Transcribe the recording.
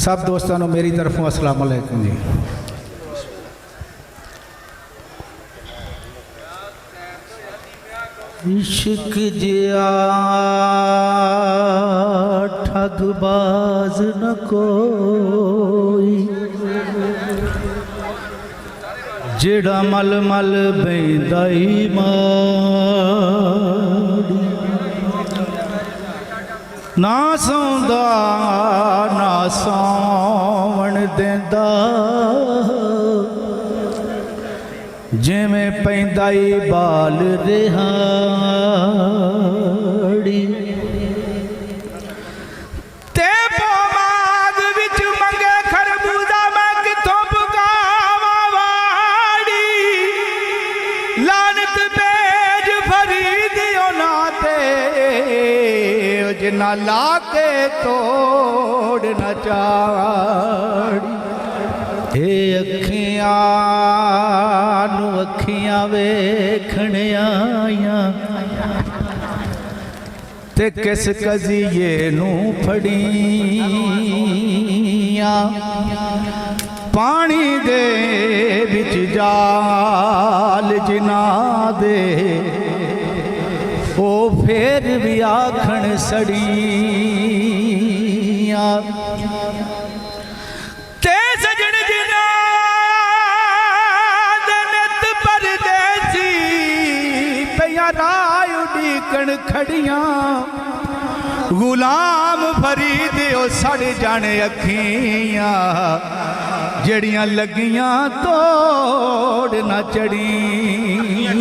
सब दोस्तों को मेरी तरफों अस्सलाम वालेकुम जी। इश्क जिया ठगबाज न कोई, जेड़ा मल मल बेंदाई माड़ी, ना सौंदा ना सौवण देंदा, जिमें पैंदाई बाल रिहाड़ी। ते पोमाद विच मंगे खरबूजा मैं किथों पुकावा वाड़ी, लानत बेज फरीद ना ते जिन्ना ला के तोड़ न चाड़ी। हे अखियां नू अखियां वेखण आइयां, ते किस कज़िए नू फड़ियां, पानी दे विच जाल जिना दे, ओ फिर भी आखण सड़ियां। ते सजन जिना दनत परदेसी, पिया राय उडीकण खड़ियां, गुलाम फरीद ओ सड़ जाने अखियां, जड़ियां लगियां तोड़ न चढ़ियां।